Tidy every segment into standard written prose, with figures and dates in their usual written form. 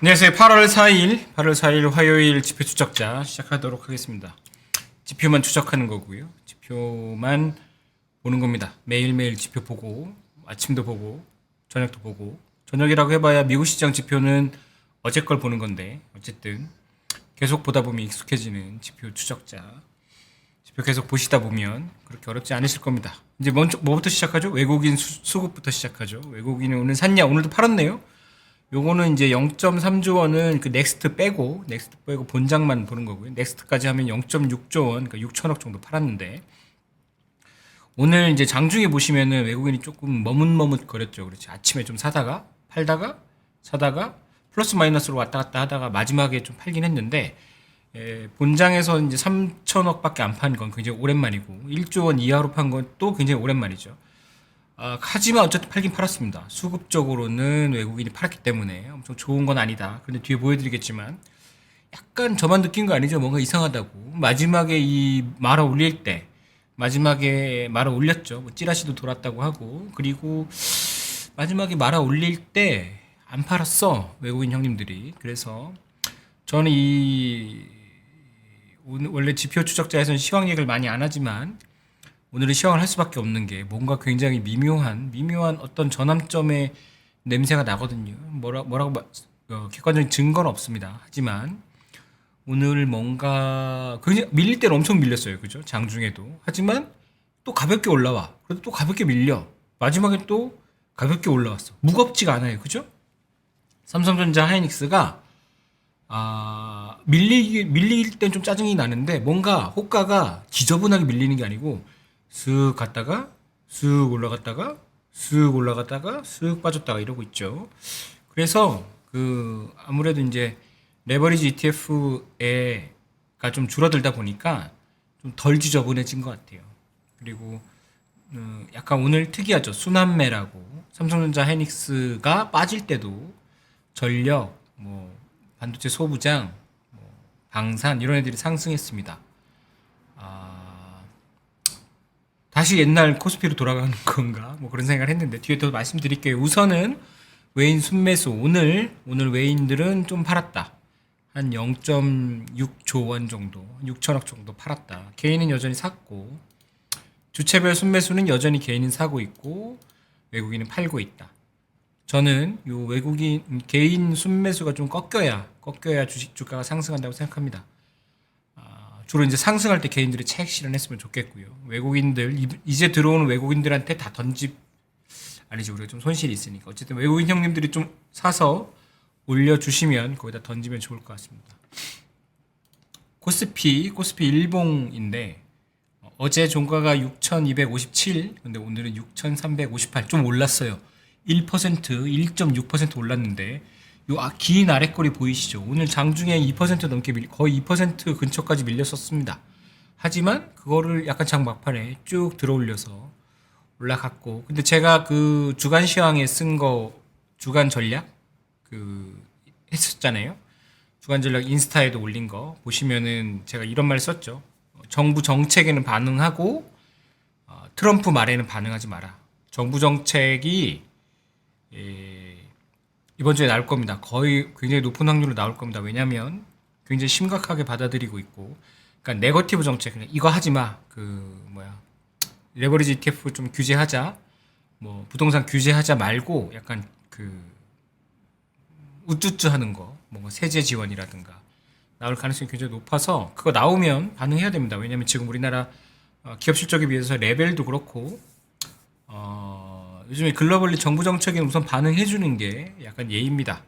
안녕하세요. 8월 4일 화요일 지표 추적자 시작하도록 하겠습니다. 지표만 추적하는 거고요. 지표만 보는 겁니다. 매일매일 지표 보고 아침도 보고 저녁도 보고, 저녁이라고 해봐야 미국 시장 지표는 어제 걸 보는 건데 어쨌든 계속 보다 보면 익숙해지는 지표 추적자. 지표 계속 보시다 보면 그렇게 어렵지 않으실 겁니다. 이제 먼저 뭐부터 시작하죠? 외국인 수급부터 시작하죠. 외국인은 오늘 샀냐? 오늘도 팔았네요. 요거는 이제 0.3조 원은 그 넥스트 빼고 본장만 보는 거고요. 넥스트까지 하면 0.6조 원, 그러니까 6천억 정도 팔았는데, 오늘 이제 장중에 보시면은 외국인이 조금 머뭇머뭇 거렸죠. 그렇지. 아침에 좀 사다가 팔다가 사다가 플러스 마이너스로 왔다 갔다 하다가 마지막에 좀 팔긴 했는데, 본장에서 이제 3천억밖에 안 판 건 굉장히 오랜만이고 1조 원 이하로 판 건 또 굉장히 오랜만이죠. 하지만 어쨌든 팔긴 팔았습니다. 수급적으로는 외국인이 팔았기 때문에 엄청 좋은 건 아니다. 근데 뒤에 보여드리겠지만 약간 저만 느낀 거 아니죠? 뭔가 이상하다고. 마지막에 이 말아 올릴 때, 마지막에 말아 올렸죠. 뭐 찌라시도 돌았다고 하고, 그리고 마지막에 말아 올릴 때 안 팔았어, 외국인 형님들이. 그래서 저는 원래 지표 추적자에서는 시황 얘기를 많이 안 하지만 오늘은 시황을 할 수밖에 없는 게 뭔가 굉장히 미묘한 어떤 전환점의 냄새가 나거든요. 뭐라고 객관적인 증거는 없습니다. 하지만 오늘 뭔가 굉장히 밀릴 때는 엄청 밀렸어요. 그죠? 장중에도. 하지만 또 가볍게 올라와. 그래도 또 가볍게 밀려. 마지막에 또 가볍게 올라왔어. 무겁지가 않아요. 그죠? 삼성전자 하이닉스가 밀릴 땐 좀 짜증이 나는데 뭔가 호가가 지저분하게 밀리는 게 아니고 슥 갔다가 슥 올라갔다가 슥 올라갔다가 슥 빠졌다가 이러고 있죠. 그래서 아무래도 이제 레버리지 ETF가 좀 줄어들다 보니까 좀 덜 지저분해진 것 같아요. 그리고 약간 오늘 특이하죠. 순환매라고 삼성전자 하이닉스가 빠질 때도 전력, 뭐 반도체 소부장, 뭐 방산 이런 애들이 상승했습니다. 다시 옛날 코스피로 돌아가는 건가? 뭐 그런 생각을 했는데 뒤에 또 말씀드릴게요. 우선은 외인 순매수. 오늘 외인들은 좀 팔았다. 한 0.6조 원 정도, 6천억 정도 팔았다. 개인은 여전히 샀고, 주체별 순매수는 여전히 개인은 사고 있고, 외국인은 팔고 있다. 저는 요 개인 순매수가 좀 꺾여야 주가가 상승한다고 생각합니다. 주로 이제 상승할 때 개인들이 차익 실현했으면 좋겠고요. 외국인들, 이제 들어오는 외국인들한테 다 아니지, 우리가 좀 손실이 있으니까. 어쨌든 외국인 형님들이 좀 사서 올려주시면 거기다 던지면 좋을 것 같습니다. 코스피 일봉인데, 어제 종가가 6,257, 근데 오늘은 6,358, 좀 올랐어요. 1.6% 올랐는데, 긴 아랫거리 보이시죠? 오늘 장중에 2% 넘게 거의 2% 근처까지 밀렸었습니다. 하지만 그거를 약간 장 막판에 쭉 들어올려서 올라갔고, 근데 제가 그 주간 시황에 쓴 거 주간 전략 했었잖아요. 주간 전략 인스타에도 올린 거 보시면은 제가 이런 말 썼죠. 정부 정책에는 반응하고 트럼프 말에는 반응하지 마라. 정부 정책이 이번 주에 나올 겁니다. 거의 굉장히 높은 확률로 나올 겁니다. 왜냐하면 굉장히 심각하게 받아들이고 있고, 그러니까 네거티브 정책, 그냥 이거 하지 마. 레버리지 ETF 좀 규제하자. 뭐 부동산 규제하자 말고 약간 우쭈쭈 하는 거, 뭔가 세제 지원이라든가 나올 가능성이 굉장히 높아서 그거 나오면 반응해야 됩니다. 왜냐하면 지금 우리나라 기업 실적에 비해서 레벨도 그렇고 요즘에 글로벌리 정부 정책에 우선 반응해주는 게 약간 예입니다.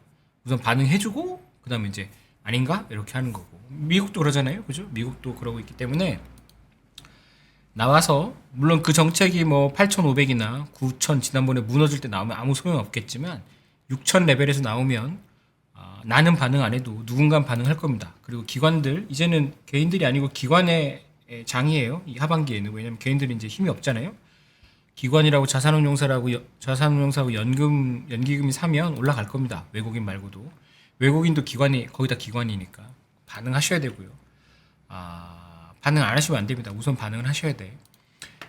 우선 반응해주고 그 다음에 이제 아닌가? 이렇게 하는 거고. 미국도 그러잖아요. 그죠? 미국도 그러고 있기 때문에 나와서, 물론 그 정책이 뭐 8,500이나 9,000 지난번에 무너질 때 나오면 아무 소용 없겠지만 6,000 레벨에서 나오면 나는 반응 안 해도 누군가 반응할 겁니다. 그리고 기관들, 이제는 개인들이 아니고 기관의 장이에요. 이 하반기에는. 왜냐면 개인들이 이제 힘이 없잖아요. 기관이라고 자산운용사하고 연기금이 사면 올라갈 겁니다. 외국인 말고도. 외국인도 거의 다 기관이니까 반응하셔야 되고요. 반응 안 하시면 안 됩니다. 우선 반응을 하셔야 돼.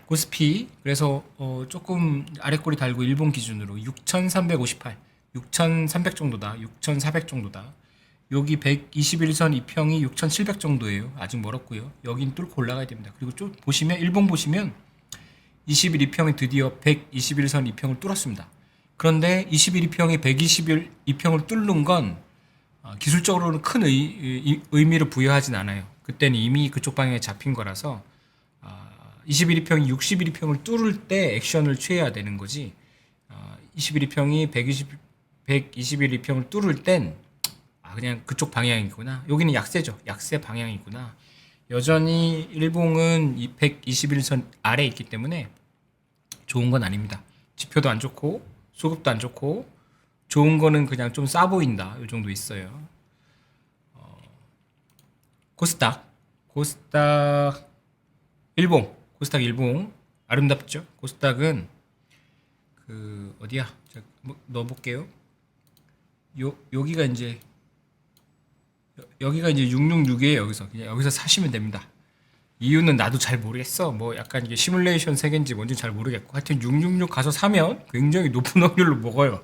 코스피, 그래서 조금 아랫꼬리 달고 일본 기준으로 6,358, 6,300 정도다. 6,400 정도다. 여기 121선 이평이 6,700 정도예요. 아직 멀었고요. 여긴 뚫고 올라가야 됩니다. 그리고 쭉 보시면 일봉 보시면 21 이평이 드디어 121선 이평을 뚫었습니다. 그런데 21 이평이 121 이평을 뚫는 건 기술적으로는 큰 의미를 부여하진 않아요. 그때는 이미 그쪽 방향에 잡힌 거라서 21 이평이 61 이평을 뚫을 때 액션을 취해야 되는 거지. 21 이평이 121 이평을 뚫을 땐 그냥 그쪽 방향이구나. 여기는 약세죠. 약세 방향이구나. 여전히 일봉은 이 121선 아래에 있기 때문에 좋은 건 아닙니다. 지표도 안 좋고 수급도 안 좋고 좋은 거는 그냥 좀 싸 보인다. 이 정도 있어요. 코스닥 일봉 코스닥 일봉 아름답죠. 코스닥은 그 어디야? 제가 넣어볼게요. 여기가 이제 666이에요. 여기서 그냥 여기서 사시면 됩니다. 이유는 나도 잘 모르겠어. 뭐 약간 이게 시뮬레이션 세계인지 뭔지 잘 모르겠고 하여튼 666 가서 사면 굉장히 높은 확률로 먹어요.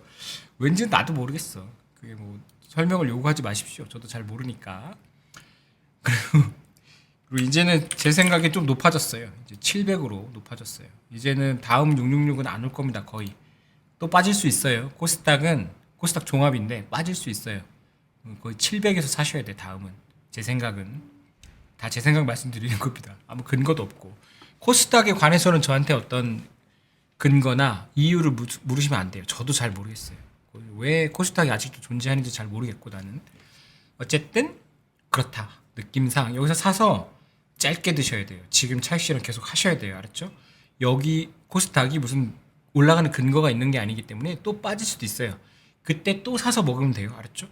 왠지 나도 모르겠어. 그게 뭐 설명을 요구하지 마십시오. 저도 잘 모르니까. 그리고 이제는 제 생각에 좀 높아졌어요. 이제 700으로 높아졌어요. 이제는 다음 666은 안 올 겁니다. 거의. 또 빠질 수 있어요. 코스닥 종합인데 빠질 수 있어요. 거의 700에서 사셔야 돼. 다음은. 제 생각은. 다 제 생각 말씀드리는 겁니다. 아무 근거도 없고. 코스닥에 관해서는 저한테 어떤 근거나 이유를 물으시면 안 돼요. 저도 잘 모르겠어요. 왜 코스닥이 아직도 존재하는지 잘 모르겠고 나는. 어쨌든 그렇다. 느낌상 여기서 사서 짧게 드셔야 돼요. 지금 차익실현 계속 하셔야 돼요. 알았죠? 여기 코스닥이 무슨 올라가는 근거가 있는 게 아니기 때문에 또 빠질 수도 있어요. 그때 또 사서 먹으면 돼요. 알았죠?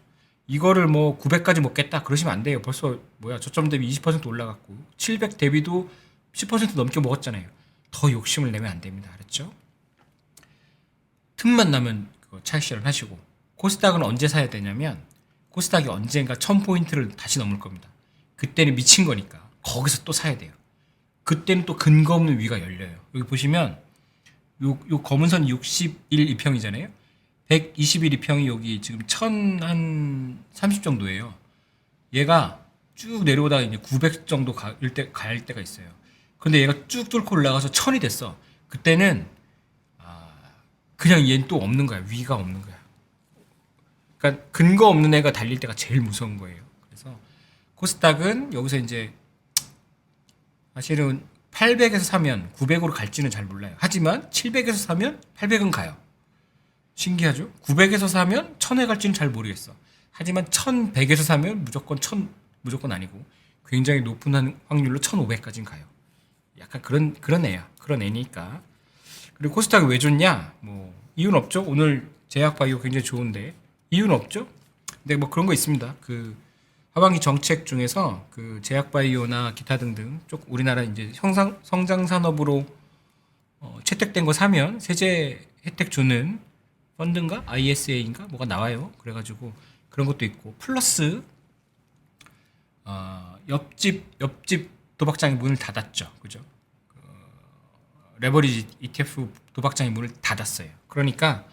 이거를 뭐 900까지 먹겠다 그러시면 안 돼요. 벌써 저점 대비 20% 올라갔고 700 대비도 10% 넘게 먹었잖아요. 더 욕심을 내면 안 됩니다. 알았죠? 틈만 나면 차익 실현하시고 코스닥은 언제 사야 되냐면 코스닥이 언젠가 1000포인트를 다시 넘을 겁니다. 그때는 미친 거니까 거기서 또 사야 돼요. 그때는 또 근거 없는 위가 열려요. 여기 보시면 요 검은 선 61 이평이잖아요. 121 이평이 여기 지금 1030 정도예요. 얘가 쭉 내려오다가 이제 900 정도 갈 때가 있어요. 근데 얘가 쭉 뚫고 올라가서 1000이 됐어. 그때는 그냥 얘는 또 없는 거야. 위가 없는 거야. 그러니까 근거 없는 애가 달릴 때가 제일 무서운 거예요. 그래서 코스닥은 여기서 이제 사실은 800에서 사면 900으로 갈지는 잘 몰라요. 하지만 700에서 사면 800은 가요. 신기하죠? 900에서 사면 1000에 갈지는 잘 모르겠어. 하지만 1100에서 사면 무조건 아니고 굉장히 높은 확률로 1500까지는 가요. 약간 그런 애야. 그런 애니까. 그리고 코스닥이 왜 좋냐? 뭐 이유는 없죠. 오늘 제약바이오 굉장히 좋은데 이유는 없죠. 근데 뭐 그런 거 있습니다. 그 하반기 정책 중에서 그 제약바이오나 기타 등등 쪽 우리나라 이제 성장 산업으로 채택된 거 사면 세제 혜택 주는 펀드인가 ISA인가 뭐가 나와요. 그래가지고 그런 것도 있고 플러스 옆집 도박장이 문을 닫았죠. 그죠? 레버리지 ETF 도박장이 문을 닫았어요. 그러니까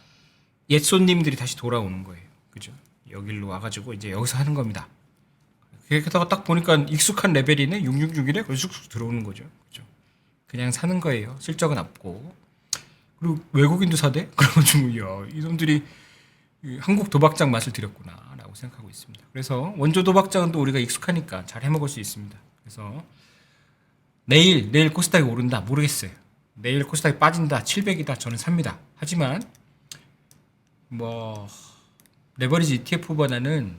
옛 손님들이 다시 돌아오는 거예요. 그죠? 여기로 와가지고 이제 여기서 하는 겁니다. 그러다가 딱 보니까 익숙한 레벨이네? 666이네? 그래서 쑥쑥 들어오는 거죠. 그죠? 그냥 사는 거예요. 실적은 없고. 그리고 외국인도 사대? 그래가지고, 이놈들이 한국 도박장 맛을 들였구나. 라고 생각하고 있습니다. 그래서 원조 도박장은 또 우리가 익숙하니까 잘 해먹을 수 있습니다. 그래서 내일 코스닥이 오른다? 모르겠어요. 내일 코스닥이 빠진다? 700이다? 저는 삽니다. 하지만, 레버리지 ETF보다는,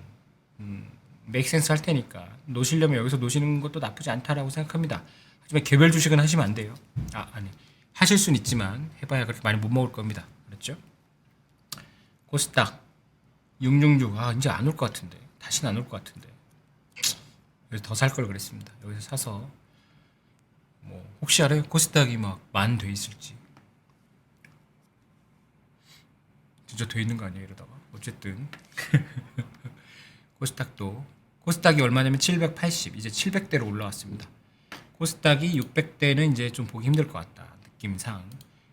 메이크센스 할 테니까 놓으시려면 여기서 놓으시는 것도 나쁘지 않다라고 생각합니다. 하지만 개별 주식은 하시면 안 돼요. 아니 하실 수는 있지만 해봐야 그렇게 많이 못 먹을 겁니다. 그렇죠? 코스닥 666 이제 안 올 것 같은데 다시는 안 올 것 같은데 그래서 더 살 걸 그랬습니다. 여기서 사서 뭐 혹시 알아요? 코스닥이 막 만 돼 있을지 진짜 돼 있는 거 아니에요? 이러다가 어쨌든 코스닥이 얼마냐면 780 이제 700대로 올라왔습니다. 코스닥이 600대는 이제 좀 보기 힘들 것 같다 느낌상.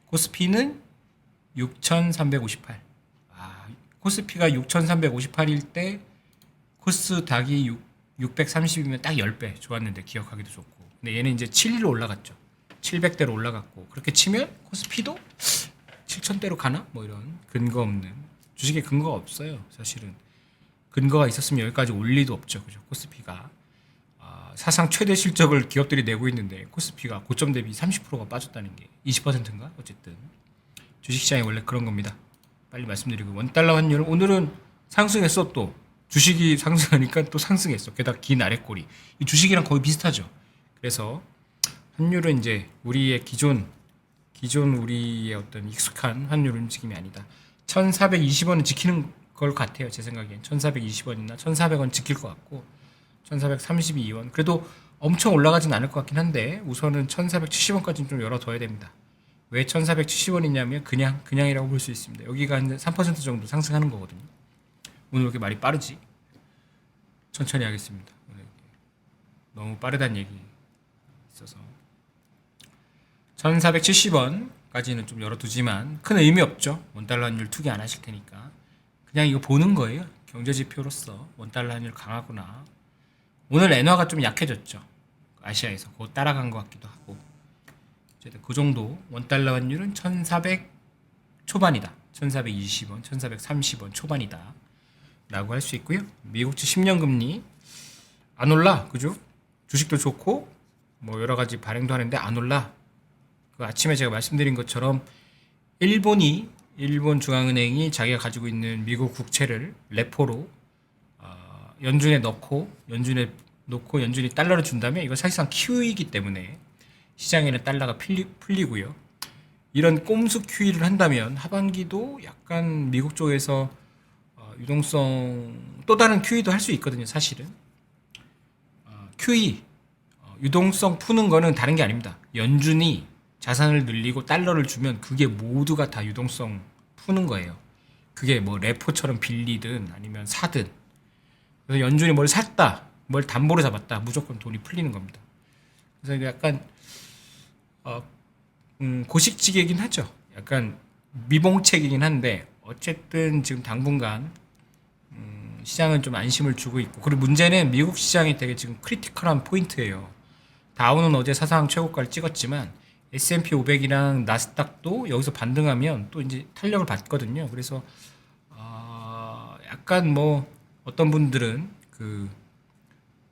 코스피는 6358 코스피가 6,358일 때 코스닥이 630이면 딱 10배 좋았는데 기억하기도 좋고. 근데 얘는 이제 7일로 올라갔죠. 700대로 올라갔고 그렇게 치면 코스피도 7,000대로 가나? 뭐 이런 근거 없는 주식에 근거가 없어요. 사실은 근거가 있었으면 여기까지 올 리도 없죠. 그죠? 코스피가 사상 최대 실적을 기업들이 내고 있는데 코스피가 고점 대비 30%가 빠졌다는 게 20%인가? 어쨌든 주식시장이 원래 그런 겁니다. 빨리 말씀드리고 원달러 환율 오늘은 상승했어. 또 주식이 상승하니까 또 상승했어. 게다가 긴 아랫꼬리 이 주식이랑 거의 비슷하죠. 그래서 환율은 이제 우리의 기존 우리의 어떤 익숙한 환율 움직임이 아니다. 1420원은 지키는 걸 같아요. 제 생각엔 1420원이나 1400원 지킬 것 같고 1432원 그래도 엄청 올라가진 않을 것 같긴 한데 우선은 1470원까지는 좀 열어둬야 됩니다. 왜 1470원이냐면 그냥이라고 볼 수 있습니다. 여기가 한 3% 정도 상승하는 거거든요. 오늘 왜 이렇게 말이 빠르지? 천천히 하겠습니다. 오늘 너무 빠르다는 얘기 있어서 1470원까지는 좀 열어두지만 큰 의미 없죠. 원달러 환율 투기 안 하실 테니까 그냥 이거 보는 거예요. 경제지표로서 원달러 환율 강하구나. 오늘 엔화가 좀 약해졌죠. 아시아에서 그거 따라간 것 같기도 하고 어쨌든 그 정도 원달러 환율은 1400 초반이다. 1420원, 1430원 초반이다 라고 할 수 있고요. 미국채 10년 금리 안 올라. 그죠? 주식도 좋고 뭐 여러 가지 발행도 하는데 안 올라. 그 아침에 제가 말씀드린 것처럼 일본 중앙은행이 자기가 가지고 있는 미국 국채를 레포로 연준에 넣고 연준이 달러를 준다면 이거 사실상 QE이기 때문에 시장에는 달러가 풀리고요. 이런 꼼수 QE를 한다면 하반기도 약간 미국 쪽에서 유동성 또 다른 QE도 할 수 있거든요. 사실은 QE 유동성 푸는 거는 다른 게 아닙니다. 연준이 자산을 늘리고 달러를 주면 그게 모두가 다 유동성 푸는 거예요. 그게 뭐 레포처럼 빌리든 아니면 사든. 그래서 연준이 뭘 샀다, 뭘 담보로 잡았다, 무조건 돈이 풀리는 겁니다. 그래서 약간 고식지게긴 하죠. 약간 미봉책이긴 한데 어쨌든 지금 당분간 시장은 좀 안심을 주고 있고 그리고 문제는 미국 시장이 되게 지금 크리티컬한 포인트예요. 다우는 어제 사상 최고가를 찍었지만 S&P 500이랑 나스닥도 여기서 반등하면 또 이제 탄력을 받거든요. 그래서 약간 뭐 어떤 분들은 그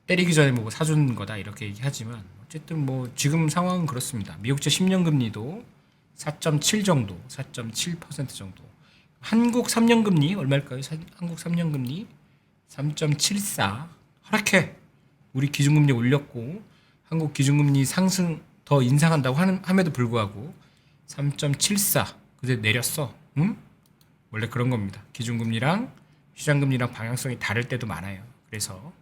때리기 전에 뭐 사준 거다 이렇게 얘기하지만 어쨌든 뭐 지금 상황은 그렇습니다. 미국채 10년 금리도 4.7 정도, 4.7% 정도. 한국 3년 금리 얼마일까요? 한국 3년 금리 3.74 하락해. 우리 기준금리 올렸고 한국 기준금리 상승 더 인상한다고 함에도 불구하고 3.74 그제 내렸어. 응? 원래 그런 겁니다. 기준금리랑 시장금리랑 방향성이 다를 때도 많아요. 그래서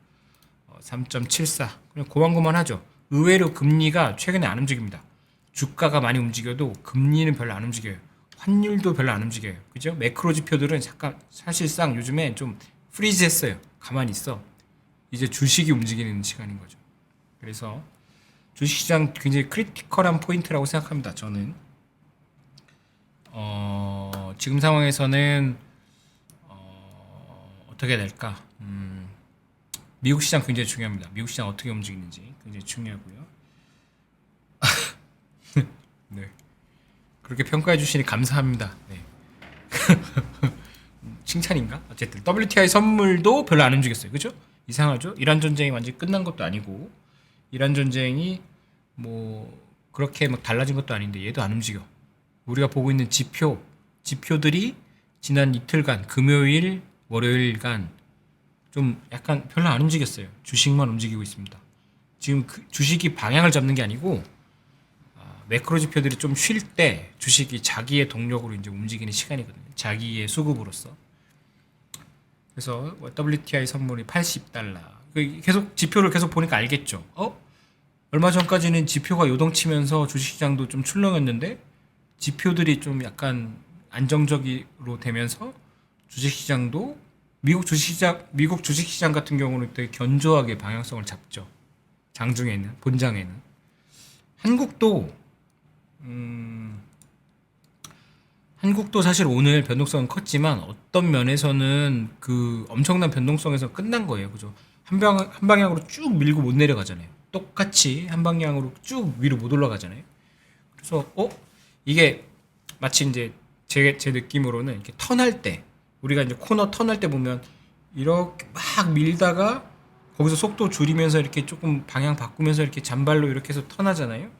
3.74 그냥 고만고만하죠. 의외로 금리가 최근에 안 움직입니다. 주가가 많이 움직여도 금리는 별로 안 움직여요. 환율도 별로 안 움직여요. 그죠? 매크로 지표들은 잠깐 사실상 요즘에 좀 프리즈했어요. 가만히 있어. 이제 주식이 움직이는 시간인 거죠. 그래서 주식시장 굉장히 크리티컬한 포인트라고 생각합니다. 저는 지금 상황에서는 어떻게 해야 될까? 미국 시장 굉장히 중요합니다. 미국 시장 어떻게 움직이는지 굉장히 중요하고요. 네. 그렇게 평가해 주시니 감사합니다. 네. 칭찬인가? 어쨌든 WTI 선물도 별로 안 움직였어요. 그죠? 이상하죠? 이란 전쟁이 완전히 끝난 것도 아니고 이란 전쟁이 뭐 그렇게 막 달라진 것도 아닌데 얘도 안 움직여. 우리가 보고 있는 지표들이 지난 이틀간 금요일, 월요일간 좀 약간 별로 안 움직였어요. 주식만 움직이고 있습니다. 지금 그 주식이 방향을 잡는 게 아니고 매크로 지표들이 좀 쉴 때 주식이 자기의 동력으로 이제 움직이는 시간이거든요. 자기의 수급으로서. 그래서 WTI 선물이 80달러. 계속 지표를 계속 보니까 알겠죠. 얼마 전까지는 지표가 요동치면서 주식시장도 좀 출렁였는데 지표들이 좀 약간 안정적으로 되면서 주식시장도 미국 주식시장 같은 경우는 되게 견조하게 방향성을 잡죠. 장중에는 본장에는 한국도 한국도 사실 오늘 변동성은 컸지만 어떤 면에서는 그 엄청난 변동성에서 끝난 거예요. 그죠? 한 방향으로 쭉 밀고 못 내려가잖아요. 똑같이 한 방향으로 쭉 위로 못 올라가잖아요. 그래서 이게 마치 이제 제 느낌으로는 이렇게 턴할 때 우리가 이제 코너 턴할 때 보면 이렇게 막 밀다가 거기서 속도 줄이면서 이렇게 조금 방향 바꾸면서 이렇게 잔발로 이렇게 해서 턴하잖아요.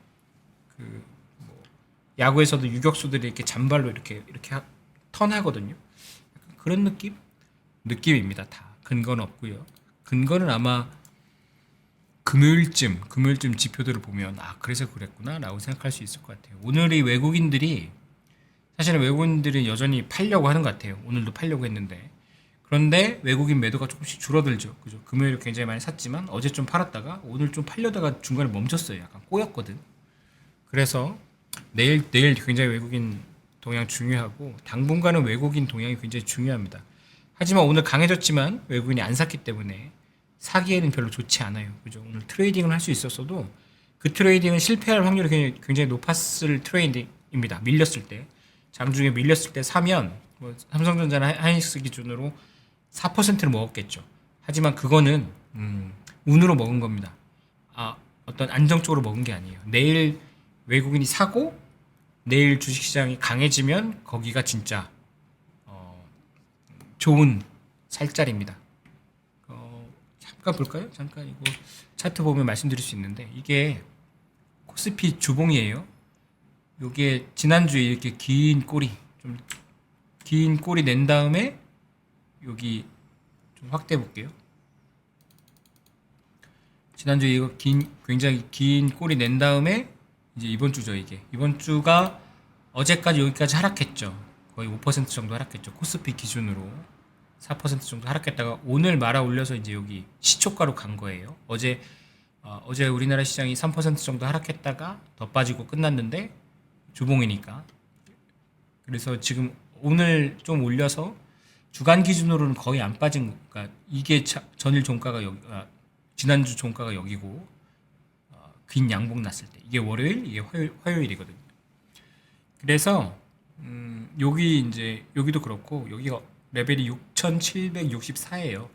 그 야구에서도 유격수들이 이렇게 잔발로 이렇게 턴하거든요. 그런 느낌입니다. 다 근거는 없고요. 근거는 아마 금요일쯤 지표들을 보면 그래서 그랬구나라고 생각할 수 있을 것 같아요. 오늘이 사실은 외국인들이 여전히 팔려고 하는 것 같아요. 오늘도 팔려고 했는데 그런데 외국인 매도가 조금씩 줄어들죠. 그죠? 금요일에 굉장히 많이 샀지만 어제 좀 팔았다가 오늘 좀 팔려다가 중간에 멈췄어요. 약간 꼬였거든. 그래서 내일 굉장히 외국인 동향 중요하고 당분간은 외국인 동향이 굉장히 중요합니다. 하지만 오늘 강해졌지만 외국인이 안 샀기 때문에 사기에는 별로 좋지 않아요. 그죠? 오늘 트레이딩을 할 수 있었어도 그 트레이딩은 실패할 확률이 굉장히 높았을 트레이딩입니다. 밀렸을 때. 장중에 밀렸을 때 사면 삼성전자나 하이닉스 기준으로 4%를 먹었겠죠. 하지만 그거는 운으로 먹은 겁니다. 어떤 안정적으로 먹은 게 아니에요. 내일 외국인이 사고 내일 주식시장이 강해지면 거기가 진짜 좋은 살짜리입니다. 잠깐 볼까요? 잠깐 이거 차트 보면 말씀드릴 수 있는데 이게 코스피 주봉이에요. 요게 지난주에 이렇게 긴 꼬리 낸 다음에 여기 좀 확대해 볼게요. 지난주에 이거 굉장히 긴 꼬리 낸 다음에 이제 이번 주죠. 이번 주가 어제까지 여기까지 하락했죠. 거의 5% 정도 하락했죠. 코스피 기준으로 4% 정도 하락했다가 오늘 말아 올려서 이제 여기 시초가로 간 거예요. 어제 우리나라 시장이 3% 정도 하락했다가 더 빠지고 끝났는데 주봉이니까. 그래서 지금 오늘 좀 올려서 주간 기준으로는 거의 안 빠진, 그러니까 이게 전일 종가가 지난주 종가가 여기고 긴 양봉 났을 때 이게 월요일, 이게 화요일이거든요. 그래서 여기도 그렇고 여기가 레벨이 6,764예요.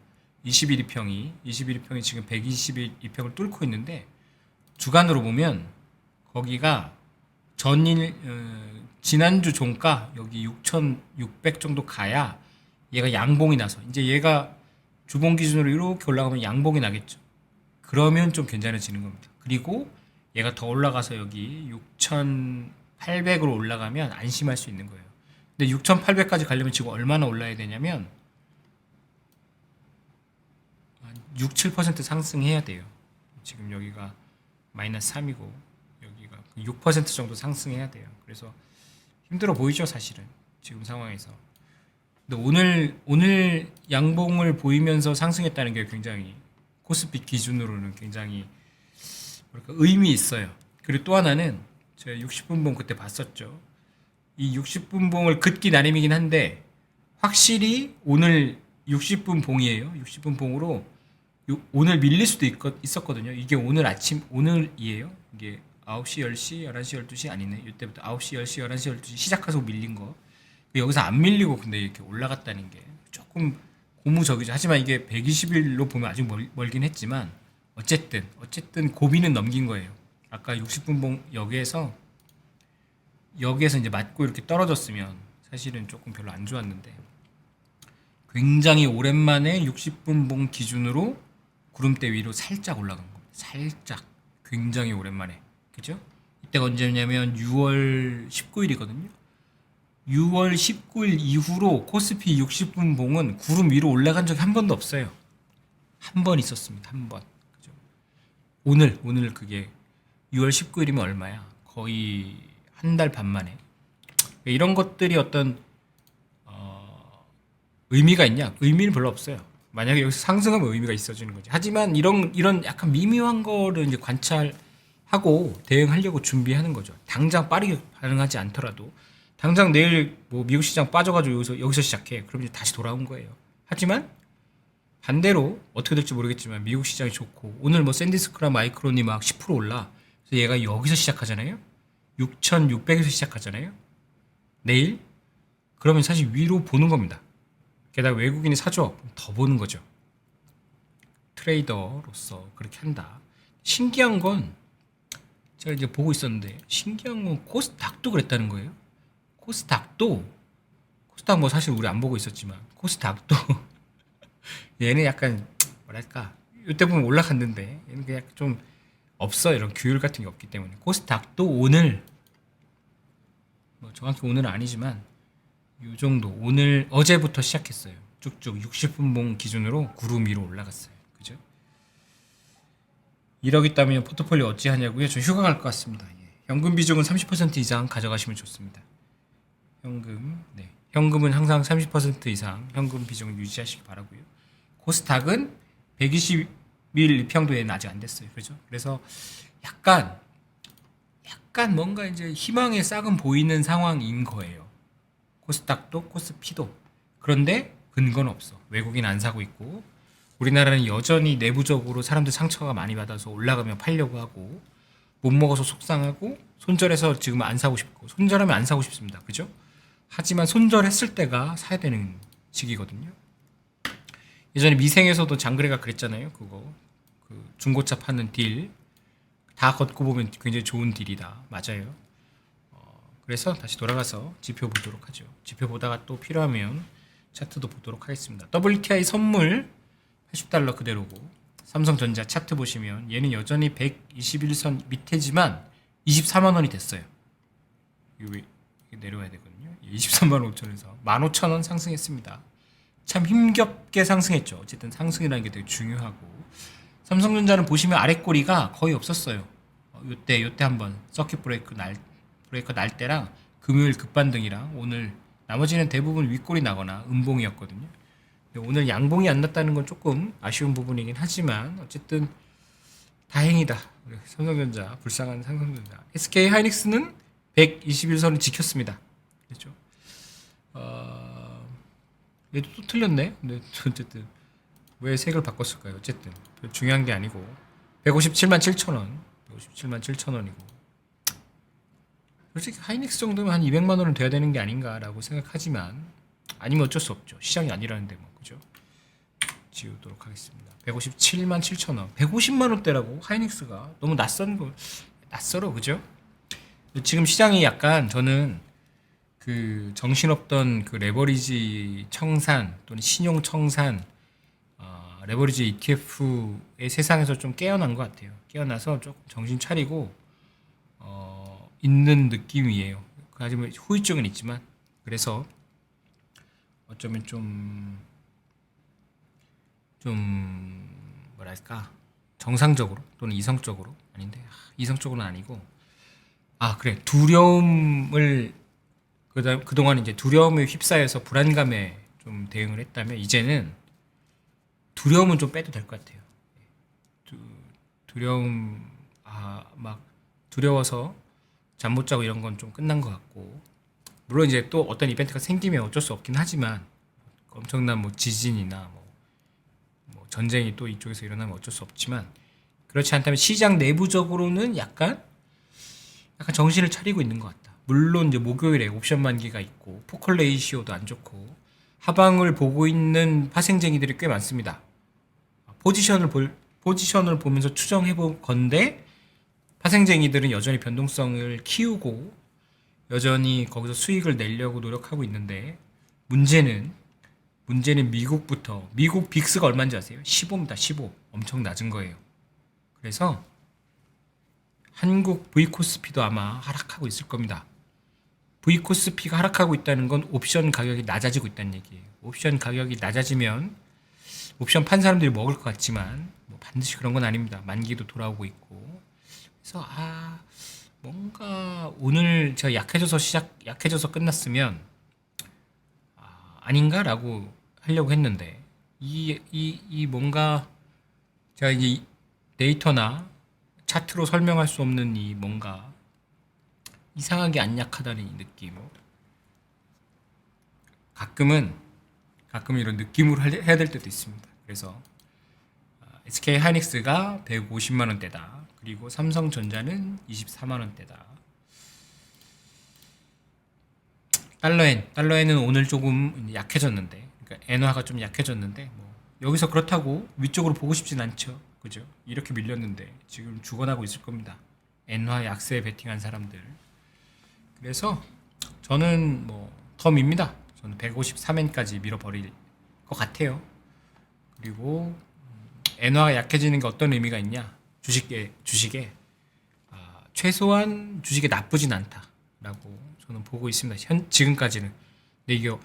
21일평이 지금 121일평을 뚫고 있는데 주간으로 보면 거기가 지난주 종가 여기 6,600 정도 가야 얘가 양봉이 나서 이제 얘가 주봉 기준으로 이렇게 올라가면 양봉이 나겠죠. 그러면 좀 괜찮아지는 겁니다. 그리고 얘가 더 올라가서 여기 6,800으로 올라가면 안심할 수 있는 거예요. 근데 6,800까지 가려면 지금 얼마나 올라야 되냐면 6, 7% 상승해야 돼요. 지금 여기가 마이너스 3이고 여기가 6% 정도 상승해야 돼요. 그래서 힘들어 보이죠, 사실은 지금 상황에서. 근데 오늘 양봉을 보이면서 상승했다는 게 굉장히 코스피 기준으로는 굉장히 의미 있어요. 그리고 또 하나는 제가 60분봉 그때 봤었죠. 이 60분봉을 긋기 나름이긴 한데 확실히 오늘 60분 봉이에요. 60분 봉으로 오늘 밀릴 수도 있었거든요. 이게 오늘이에요. 이게 9시, 10시, 11시, 12시 아니네. 이때부터 9시, 10시, 11시, 12시 시작해서 밀린 거. 여기서 안 밀리고 근데 이렇게 올라갔다는 게 조금 고무적이죠. 하지만 이게 120일로 보면 아직 멀긴 했지만 어쨌든 고비는 넘긴 거예요. 아까 60분 봉 여기에서 이제 맞고 이렇게 떨어졌으면 사실은 조금 별로 안 좋았는데 굉장히 오랜만에 60분 봉 기준으로 구름대 위로 살짝 올라간 겁니다. 살짝 굉장히 오랜만에. 그죠? 이때가 언제냐면 6월 19일이거든요. 6월 19일 이후로 코스피 60분 봉은 구름 위로 올라간 적이 한 번도 없어요. 한 번 있었습니다. 한 번. 그죠? 오늘 그게 6월 19일이면 얼마야? 거의 한 달 반 만에. 이런 것들이 어떤 의미가 있냐? 의미는 별로 없어요. 만약에 여기서 상승하면 의미가 있어지는 거지. 하지만 이런 약간 미묘한 거를 이제 관찰하고 대응하려고 준비하는 거죠. 당장 빠르게 반응하지 않더라도 당장 내일 뭐 미국 시장 빠져가지고 여기서 시작해. 그럼 이제 다시 돌아온 거예요. 하지만 반대로 어떻게 될지 모르겠지만 미국 시장이 좋고 오늘 뭐 샌디스크랑 마이크론이 막 10% 올라. 그래서 얘가 여기서 시작하잖아요. 6,600에서 시작하잖아요. 내일 그러면 사실 위로 보는 겁니다. 게다가 외국인이 사줘 그럼 더 보는 거죠. 트레이더로서 그렇게 한다. 신기한 건 제가 이제 보고 있었는데 신기한 건 코스닥도 그랬다는 거예요. 코스닥 뭐 사실 우리 안 보고 있었지만 코스닥도 얘는 약간 뭐랄까 이때 보면 올라갔는데 얘는 그냥 좀 없어 이런 규율 같은 게 없기 때문에 코스닥도 오늘 뭐 정확히 오늘은 아니지만 요 정도 오늘 어제부터 시작했어요. 쭉쭉 60분봉 기준으로 구름 위로 올라갔어요. 그죠? 1억 있다면 포트폴리오 어찌 하냐고요? 저 휴가 갈 것 같습니다. 예. 현금 비중은 30% 이상 가져가시면 좋습니다. 현금, 네. 현금은 항상 30% 이상 현금 비중을 유지하시기 바라고요. 코스닥은 120일 평도에는 아직 안 됐어요. 그죠? 그래서 약간 뭔가 이제 희망의 싹은 보이는 상황인 거예요. 코스닥도 코스피도. 그런데 근거는 없어. 외국인 안 사고 있고 우리나라는 여전히 내부적으로 사람들 상처가 많이 받아서 올라가면 팔려고 하고 못 먹어서 속상하고 손절해서 지금 안 사고 싶고 손절하면 안 사고 싶습니다. 그죠? 하지만 손절했을 때가 사야 되는 시기거든요. 예전에 미생에서도 장그래가 그랬잖아요. 그거 그 중고차 파는 딜 다 걷고 보면 굉장히 좋은 딜이다. 맞아요. 그래서 다시 돌아가서 지표 보도록 하죠. 지표 보다가 또 필요하면 차트도 보도록 하겠습니다. WTI 선물 80달러 그대로고 삼성전자 차트 보시면 얘는 여전히 121선 밑에지만 24만 원이 됐어요. 이거 내려와야 되거든요. 23만 5천에서 15,000원 상승했습니다. 참 힘겹게 상승했죠. 어쨌든 상승이라는 게 되게 중요하고 삼성전자는 보시면 아래 꼬리가 거의 없었어요. 요때 한번 서킷 브레이커 날 때랑 금요일 급반등이랑 오늘 나머지는 대부분 윗꼬리 나거나 음봉이었거든요. 오늘 양봉이 안 났다는 건 조금 아쉬운 부분이긴 하지만 어쨌든 다행이다. 삼성전자 불쌍한 삼성전자. SK 하이닉스는 121선을 지켰습니다. 그렇죠? 얘도 또 틀렸네. 근데 어쨌든 왜 색을 바꿨을까요? 어쨌든 중요한 게 아니고 157만 7천 원, 157만 7천 원이고 솔직히 하이닉스 정도면 한 200만 원은 돼야 되는 게 아닌가라고 생각하지만 아니면 어쩔 수 없죠. 시장이 아니라는데 뭐 그죠? 지우도록 하겠습니다. 157만 7천 원, 150만 원대라고 하이닉스가 너무 낯설어 그죠? 지금 시장이 약간 저는 그 정신없던 그 레버리지 청산 또는 신용 청산 레버리지 ETF의 세상에서 좀 깨어난 것 같아요. 깨어나서 조금 정신 차리고 있는 느낌이에요. 하지만 후유증은 있지만 그래서 어쩌면 좀 뭐랄까 정상적으로 또는 이성적으로 아닌데 이성적으로는 아니고 그래 두려움을 그동안 이제 두려움에 휩싸여서 불안감에 좀 대응을 했다면 이제는 두려움은 좀 빼도 될 것 같아요. 두려움 막 두려워서 잠 못 자고 이런 건 좀 끝난 것 같고 물론 이제 또 어떤 이벤트가 생기면 어쩔 수 없긴 하지만 엄청난 뭐 지진이나 뭐 전쟁이 또 이쪽에서 일어나면 어쩔 수 없지만 그렇지 않다면 시장 내부적으로는 약간 정신을 차리고 있는 것 같다. 물론 이제 목요일에 옵션 만기가 있고 포컬 레이시오도 안 좋고 하방을 보고 있는 파생쟁이들이 꽤 많습니다. 포지션을 보면서 추정해 볼 건데 파생쟁이들은 여전히 변동성을 키우고 여전히 거기서 수익을 내려고 노력하고 있는데 문제는 미국부터 미국 빅스가 얼마인지 아세요? 15입니다. 15. 엄청 낮은 거예요. 그래서 한국 V코스피도 아마 하락하고 있을 겁니다. V코스피가 하락하고 있다는 건 옵션 가격이 낮아지고 있다는 얘기예요. 옵션 가격이 낮아지면 옵션 판 사람들이 먹을 것 같지만 뭐 반드시 그런 건 아닙니다. 만기도 돌아오고 있고 그래서 뭔가 오늘 제가 약해져서 끝났으면 아닌가라고 하려고 했는데 이 뭔가 제가 이제 데이터나 차트로 설명할 수 없는 이 뭔가 이상하게 안 약하다는 이 느낌 가끔은 이런 느낌으로 해야 될 때도 있습니다. 그래서 SK 하이닉스가 150만 원대다. 그리고 삼성전자는 24만 원대다. 달러엔은 오늘 조금 약해졌는데, 그러니까 엔화가 좀 약해졌는데, 뭐 여기서 그렇다고 위쪽으로 보고 싶진 않죠, 그죠? 이렇게 밀렸는데 지금 죽어나고 있을 겁니다. 엔화 약세에 베팅한 사람들. 그래서 저는 뭐 더 밉니다. 저는 153엔까지 밀어버릴 것 같아요. 그리고 엔화가 약해지는 게 어떤 의미가 있냐? 주식에 최소한 주식이 나쁘진 않다라고 저는 보고 있습니다. 지금까지는. 근데 이게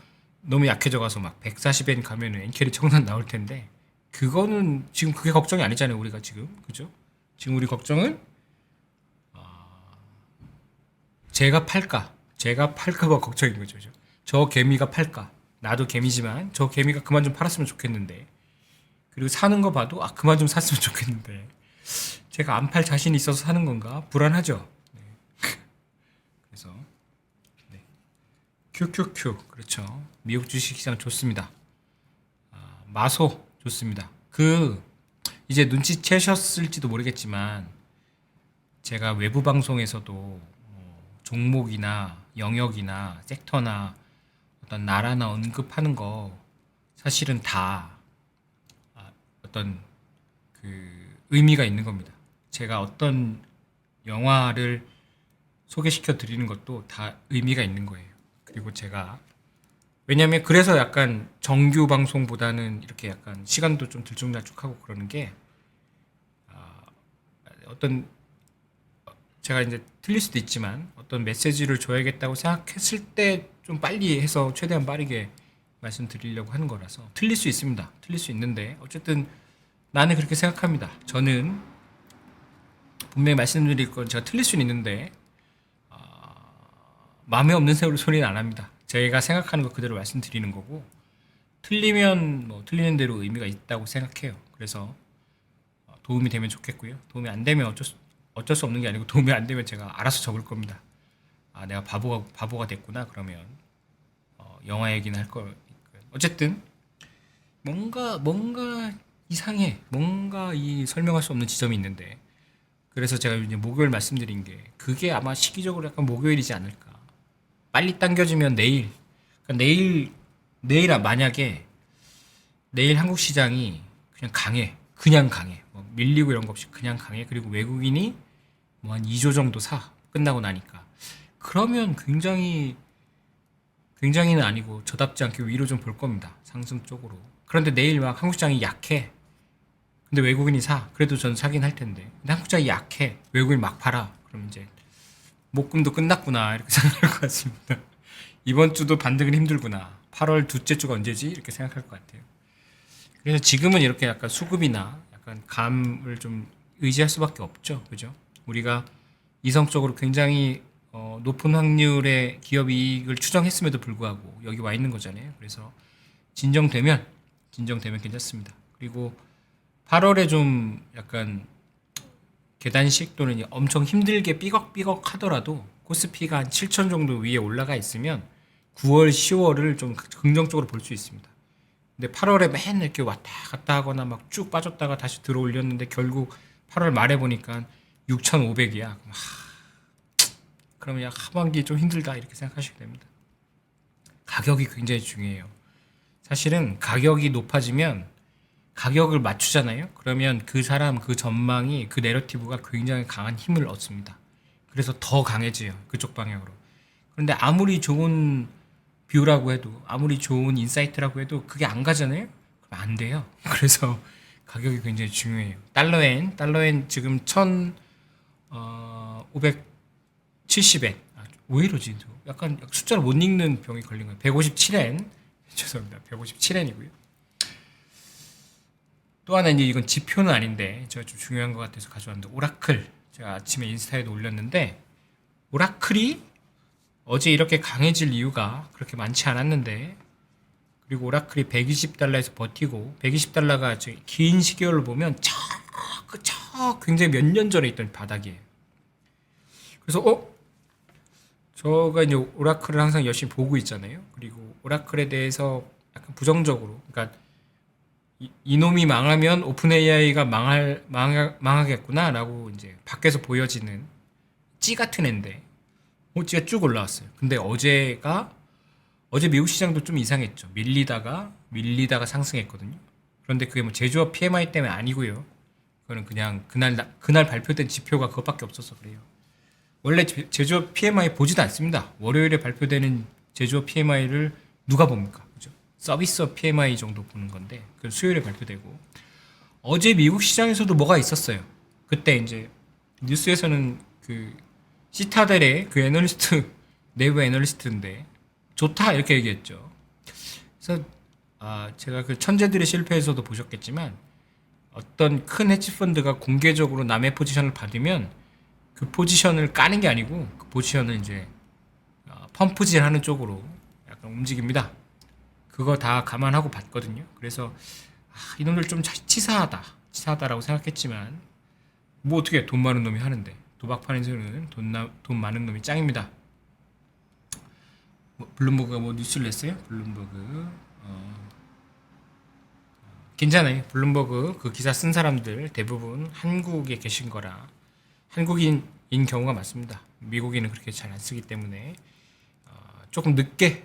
너무 약해져 가서 막 140엔 가면은 엔캐리 청산 나올 텐데 그거는 지금 그게 걱정이 아니잖아요. 우리가 지금 그죠? 지금 우리 걱정은 제가 팔까가 걱정인 거죠. 그죠? 저 개미가 팔까? 나도 개미지만 저 개미가 그만 좀 팔았으면 좋겠는데 그리고 사는 거 봐도 그만 좀 샀으면 좋겠는데 제가 안 팔 자신이 있어서 사는 건가? 불안하죠. 네. 그래서 네. QQQ 그렇죠. 미국 주식시장 좋습니다. 마소 좋습니다. 이제 눈치채셨을지도 모르겠지만 제가 외부 방송에서도 종목이나 영역이나 섹터나 어떤 나라나 언급하는 거 사실은 다 어떤 그 의미가 있는 겁니다. 제가 어떤 영화를 소개시켜 드리는 것도 다 의미가 있는 거예요. 그리고 제가 왜냐면 그래서 약간 정규 방송보다는 이렇게 약간 시간도 좀 들쭉날쭉하고 그러는 게 어떤 제가 이제 틀릴 수도 있지만 어떤 메시지를 줘야겠다고 생각했을 때 좀 빨리 해서 최대한 빠르게 말씀드리려고 하는 거라서 틀릴 수 있습니다. 틀릴 수 있는데 어쨌든 나는 그렇게 생각합니다. 저는 분명히 말씀드릴 건 제가 틀릴 수는 있는데 마음에 없는 소리는 안 합니다. 제가 생각하는 거 그대로 말씀드리는 거고 틀리면 뭐 틀리는 대로 의미가 있다고 생각해요. 그래서 도움이 되면 좋겠고요. 도움이 안 되면 어쩔 수 없는 게 아니고 도움이 안 되면 제가 알아서 적을 겁니다. 내가 바보가 됐구나 그러면 영화 얘기는 할 걸. 어쨌든 뭔가 이상해. 뭔가 이 설명할 수 없는 지점이 있는데 그래서 제가 이제 목요일 말씀드린 게 그게 아마 시기적으로 약간 목요일이지 않을까. 빨리 당겨지면 내일. 그러니까 만약에 내일 한국 시장이 그냥 강해. 뭐 밀리고 이런 거 없이 그냥 강해. 그리고 외국인이 뭐 한 2조 정도 끝나고 나니까. 그러면 굉장히는 아니고 저답지 않게 위로 좀 볼 겁니다. 상승 쪽으로. 그런데 내일 막 한국 시장이 약해. 근데 외국인이 그래도 전 사긴 할 텐데. 근데 한국 시장이 약해. 외국인 막 팔아. 그럼 이제 목금도 끝났구나. 이렇게 생각할 것 같습니다. 이번 주도 반등은 힘들구나. 8월 둘째 주가 언제지? 이렇게 생각할 것 같아요. 그래서 지금은 이렇게 약간 수급이나 약간 감을 좀 의지할 수밖에 없죠. 그죠? 우리가 이성적으로 굉장히 높은 확률의 기업 이익을 추정했음에도 불구하고 여기 와 있는 거잖아요. 그래서 진정되면 괜찮습니다. 그리고 8월에 좀 약간 계단식 또는 엄청 힘들게 삐걱삐걱 하더라도 코스피가 한 7천 정도 위에 올라가 있으면 9월, 10월을 좀 긍정적으로 볼 수 있습니다. 근데 8월에 맨날 이렇게 왔다 갔다 하거나 막 쭉 빠졌다가 다시 들어 올렸는데 결국 8월 말에 보니까 6,500이야. 그러면 하반기 좀 힘들다 이렇게 생각하시게 됩니다. 가격이 굉장히 중요해요. 사실은 가격이 높아지면 가격을 맞추잖아요. 그러면 그 사람, 그 전망이, 그 내러티브가 굉장히 강한 힘을 얻습니다. 그래서 더 강해져요. 그쪽 방향으로. 그런데 아무리 좋은 뷰라고 해도, 아무리 좋은 인사이트라고 해도 그게 안 가잖아요. 그럼 안 돼요. 그래서 가격이 굉장히 중요해요. 달러엔 지금 1,570엔. 왜 이러지? 약간 숫자를 못 읽는 병이 걸린 거예요. 157엔. 죄송합니다. 157엔이고요. 또 하나 이건 지표는 아닌데 제가 좀 중요한 것 같아서 가져왔는데 오라클 제가 아침에 인스타에도 올렸는데 오라클이 어제 이렇게 강해질 이유가 그렇게 많지 않았는데 그리고 오라클이 120달러에서 버티고 120달러가 긴 시계열을 보면 저 굉장히 몇 년 전에 있던 바닥이에요. 그래서 저가 이제 오라클을 항상 열심히 보고 있잖아요. 그리고 오라클에 대해서 약간 부정적으로 그러니까 이놈이 망하면 오픈 AI가 망하겠구나라고 이제 밖에서 보여지는 찌 같은 애인데 찌가 쭉 올라왔어요. 근데 어제가 어제 미국 시장도 좀 이상했죠. 밀리다가 상승했거든요. 그런데 그게 뭐 제조업 PMI 때문에 아니고요. 그거는 그냥 그날 발표된 지표가 그것밖에 없어서 그래요. 원래 제조업 PMI 보지도 않습니다. 월요일에 발표되는 제조업 PMI를 누가 봅니까? 그죠? 서비스업 PMI 정도 보는 건데 그 수요일에 발표되고 어제 미국 시장에서도 뭐가 있었어요. 그때 이제 뉴스에서는 그 시타델의 그 애널리스트 내부 애널리스트인데 좋다 이렇게 얘기했죠. 그래서 제가 그 천재들의 실패에서도 보셨겠지만 어떤 큰 헤지펀드가 공개적으로 남의 포지션을 받으면 그 포지션을 까는 게 아니고 그 포지션을 이제 펌프질하는 쪽으로 약간 움직입니다. 그거 다 감안하고 봤거든요. 그래서 이놈들 좀 치사하다라고 생각했지만 뭐 어떻게 돈 많은 놈이 하는데 도박 파는 데는 돈 많은 놈이 짱입니다. 블룸버그가 뭐 뉴스를 냈어요? 블룸버그 괜찮아요. 블룸버그 그 기사 쓴 사람들 대부분 한국에 계신 거라 한국인인 경우가 많습니다. 미국인은 그렇게 잘 안 쓰기 때문에 조금 늦게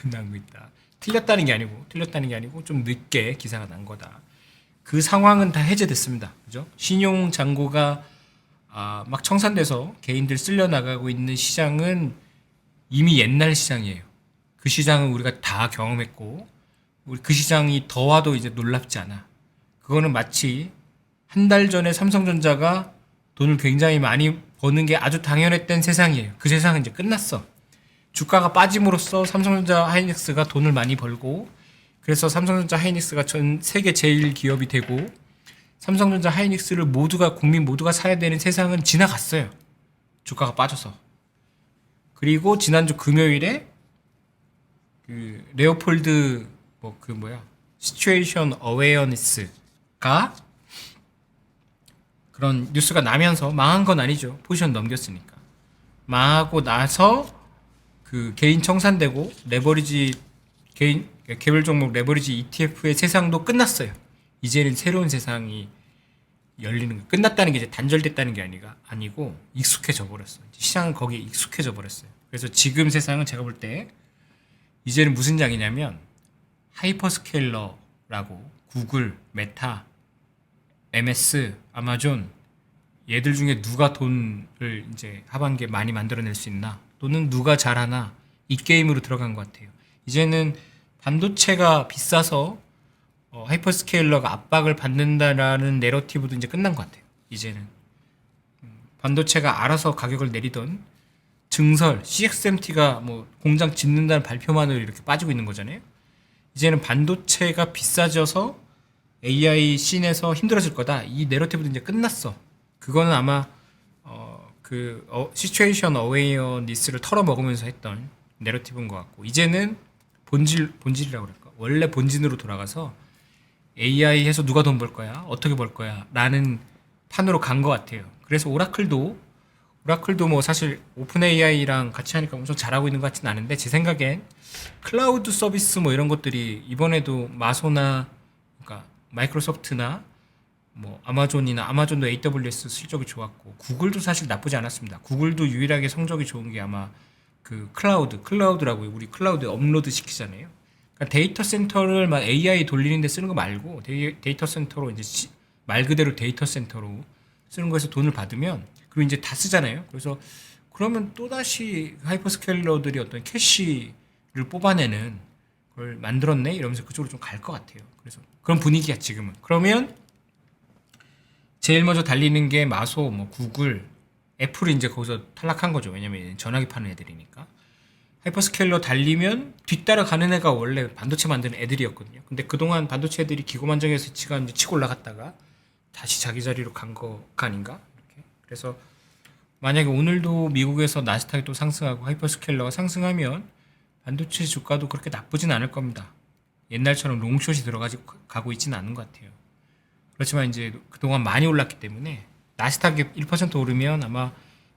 난 거 있다. 틀렸다는 게 아니고 좀 늦게 기사가 난 거다. 그 상황은 다 해제됐습니다. 그죠? 신용 잔고가 막 청산돼서 개인들 쓸려 나가고 있는 시장은 이미 옛날 시장이에요. 그 시장은 우리가 다 경험했고 우리 그 시장이 더 와도 이제 놀랍지 않아. 그거는 마치 한 달 전에 삼성전자가 돈을 굉장히 많이 버는 게 아주 당연했던 세상이에요. 그 세상은 이제 끝났어. 주가가 빠짐으로써 삼성전자 하이닉스가 돈을 많이 벌고 그래서 삼성전자 하이닉스가 전 세계 제일 기업이 되고 삼성전자 하이닉스를 국민 모두가 사야 되는 세상은 지나갔어요. 주가가 빠져서. 그리고 지난주 금요일에 그 레오폴드 시츄에이션 어웨어니스가 그런 뉴스가 나면서 망한 건 아니죠. 포지션 넘겼으니까. 망하고 나서 그 개인 청산되고 개별 종목 레버리지 ETF의 세상도 끝났어요. 이제는 새로운 세상이 열리는 거. 끝났다는 게 이제 단절됐다는 게 아니고 익숙해져 버렸어요. 시장은 거기에 익숙해져 버렸어요. 그래서 지금 세상은 제가 볼 때 이제는 무슨 장이냐면 하이퍼스케일러라고 구글, 메타, MS, 아마존 얘들 중에 누가 돈을 이제 하반기에 많이 만들어낼 수 있나 또는 누가 잘하나 이 게임으로 들어간 것 같아요. 이제는 반도체가 비싸서 하이퍼스케일러가 압박을 받는다라는 내러티브도 이제 끝난 것 같아요. 이제는 반도체가 알아서 가격을 내리던 증설, CXMT가 뭐 공장 짓는다는 발표만으로 이렇게 빠지고 있는 거잖아요. 이제는 반도체가 비싸져서 AI 씬에서 힘들어질 거다. 이 내러티브도 이제 끝났어. 그거는 아마 시츄에이션 어웨어니스를 털어먹으면서 했던 내러티브인 것 같고 이제는 본질이라고 그럴까? 원래 본진으로 돌아가서 AI 해서 누가 돈 벌 거야? 어떻게 벌 거야? 라는 판으로 간 것 같아요. 그래서 오라클도 뭐 사실 오픈 AI랑 같이 하니까 엄청 잘하고 있는 것 같지는 않은데 제 생각엔 클라우드 서비스 뭐 이런 것들이 이번에도 마소나 그러니까 마이크로소프트나 뭐 아마존도 AWS 실적이 좋았고 구글도 사실 나쁘지 않았습니다. 구글도 유일하게 성적이 좋은 게 아마 그 클라우드라고 우리 클라우드에 업로드 시키잖아요. 그러니까 데이터 센터를 막 AI 돌리는 데 쓰는 거 말고 데이터 센터로 이제 말 그대로 데이터 센터로 쓰는 거에서 돈을 받으면 그리고 이제 다 쓰잖아요. 그래서 그러면 또다시 하이퍼스케일러들이 어떤 캐시를 뽑아내는 걸 만들었네 이러면서 그쪽으로 좀 갈 것 같아요. 그래서 그런 분위기야 지금은. 그러면 제일 먼저 달리는 게 마소, 뭐 구글, 애플이 이제 거기서 탈락한 거죠. 왜냐면 전화기 파는 애들이니까. 하이퍼스케일러 달리면 뒤따라 가는 애가 원래 반도체 만드는 애들이었거든요. 근데 그동안 반도체 애들이 기고만장해서 이제 치고 올라갔다가 다시 자기 자리로 간 거 아닌가? 이렇게. 그래서 만약에 오늘도 미국에서 나스닥이 또 상승하고 하이퍼스케일러가 상승하면 반도체 주가도 그렇게 나쁘진 않을 겁니다. 옛날처럼 롱숏이 가고 있지는 않은 것 같아요. 그렇지만 이제 그동안 많이 올랐기 때문에 나스닥이 1% 오르면 아마